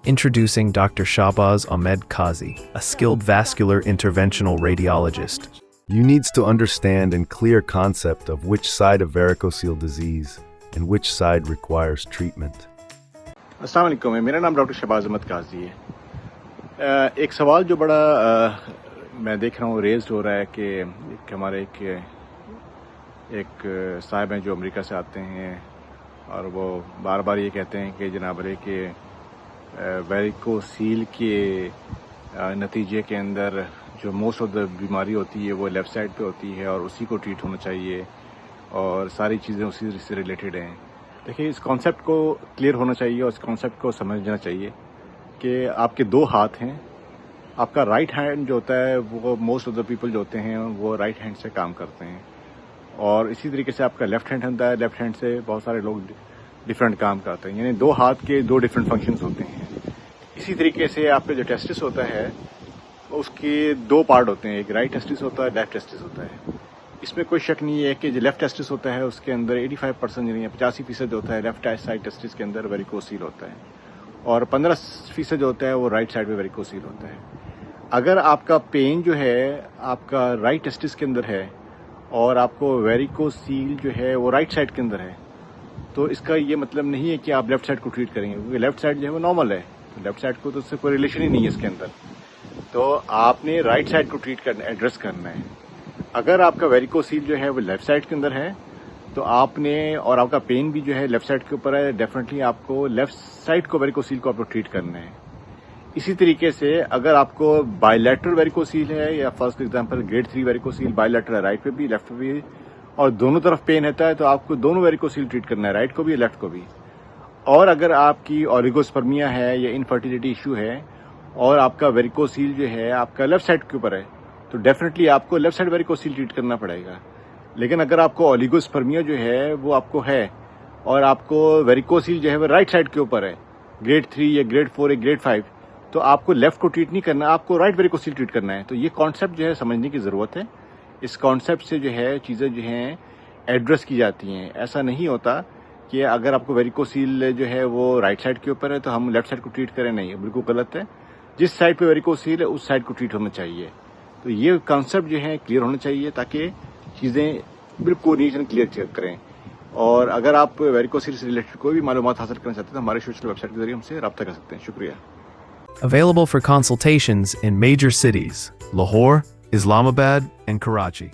Introducing Dr. Shahbaz Ahmed Qazi, a skilled vascular interventional radiologist. You needs to understand and clear concept of which side of varicocele disease and which side requires treatment. अस्सलाम वालेकुम, मेरा नाम doctor Shahbaz Ahmad काजी है। एक सवाल जो बड़ा मैं देख रहा हूँ रेज्ड हो रहा है कि हमारे एक साहब हैं जो अमेरिका से आते हैं और वो बार बार ये कहते हैं कि जनाब के वेरिकोसील के नतीजे के अंदर जो मोस्ट ऑफ द बीमारी होती है वो लेफ़्ट साइड पे होती है और उसी को ट्रीट होना चाहिए और सारी चीज़ें उसी से रिलेटेड हैं। देखिए, इस कॉन्सेप्ट को क्लियर होना चाहिए और इस कॉन्सेप्ट को समझना चाहिए कि आपके दो हाथ हैं। आपका राइट हैंड जो होता है वो मोस्ट ऑफ द पीपल जो होते हैं वो राइट हैंड से काम करते हैं और इसी तरीके से आपका लेफ़्ट हैंड होता है, लेफ़्ट हैंड से बहुत सारे लोग डिफरेंट काम करते हैं, यानी दो हाथ के दो डिफरेंट फंक्शंस होते हैं। इसी तरीके से आपका जो टेस्टिस होता है उसके दो पार्ट होते हैं, एक राइट टेस्टिस होता है, लेफ्ट टेस्टिस होता है। इसमें कोई शक नहीं है कि जो लेफ्ट टेस्टिस होता है उसके अंदर 85% यानी 85% होता है लेफ्ट साइड टेस्टिस के अंदर वेरिकोसील होता है और 15% होता है वो राइट साइड में वेरिकोसील होता है। अगर आपका पेन जो है आपका राइट टेस्टिस के अंदर है और आपको वेरिकोसील जो है वो राइट साइड के अंदर है, तो इसका ये मतलब नहीं है कि आप लेफ्ट साइड को ट्रीट करेंगे, क्योंकि लेफ्ट साइड जो है वो नॉर्मल है, तो लेफ्ट साइड को तो उससे कोई रिलेशन ही नहीं है इसके अंदर। तो आपने राइट साइड को ट्रीट करना, एड्रेस करना है। अगर आपका वेरिकोसील जो है वो लेफ्ट साइड के अंदर है तो आपने, और आपका पेन भी जो है लेफ्ट साइड के ऊपर है, डेफिनेटली आपको लेफ्ट साइड को वेरिकोसील को आपको ट्रीट करना है। इसी तरीके से अगर आपको बायलैटरल वेरिकोसील है या first example grade 3 varicocele bilateral है, राइट पे भी लेफ्ट पे भी, और दोनों तरफ पेन रहता है, तो आपको दोनों वेरिकोसील ट्रीट करना है, राइट को भी लेफ्ट को भी। और अगर आपकी ओलिगोस्पर्मिया है या इनफर्टिलिटी इशू है और आपका वेरिकोसील जो है आपका लेफ्ट साइड के ऊपर है, तो डेफिनेटली आपको लेफ्ट साइड वेरिकोसील ट्रीट करना पड़ेगा। लेकिन अगर आपको ओलिगोस्पर्मिया जो है वो आपको है और आपको वेरिकोसील जो है वो राइट साइड के ऊपर है, ग्रेड 3 या ग्रेड 4 या ग्रेड 5, तो आपको लेफ्ट को ट्रीट नहीं करना, आपको राइट वेरिकोसील ट्रीट करना है। तो ये कॉन्सेप्ट जो है समझने की ज़रूरत है। इस कॉन्सेप्ट से जो है चीज़ें जो हैं एड्रेस की जाती हैं। ऐसा नहीं होता कि अगर आपको वेरिकोसील जो है वो राइट साइड के ऊपर है तो हम लेफ्ट साइड को ट्रीट करें, नहीं, बिल्कुल गलत है। जिस साइड पे वेरिकोसील है उस साइड को ट्रीट होना चाहिए। तो ये कॉन्सेप्ट जो है क्लियर होना चाहिए ताकि चीज़ें बिल्कुल नीट एंड क्लियर करें। और अगर आप वेरिकोसील से रिलेटेड कोई भी मालूमात हासिल करना चाहते हैं तो हमारे सोशल वेबसाइट के जरिए हमसे रब्ता कर सकते हैं। शुक्रिया। Available for consultations in major cities, Lahore, Islamabad, and Karachi.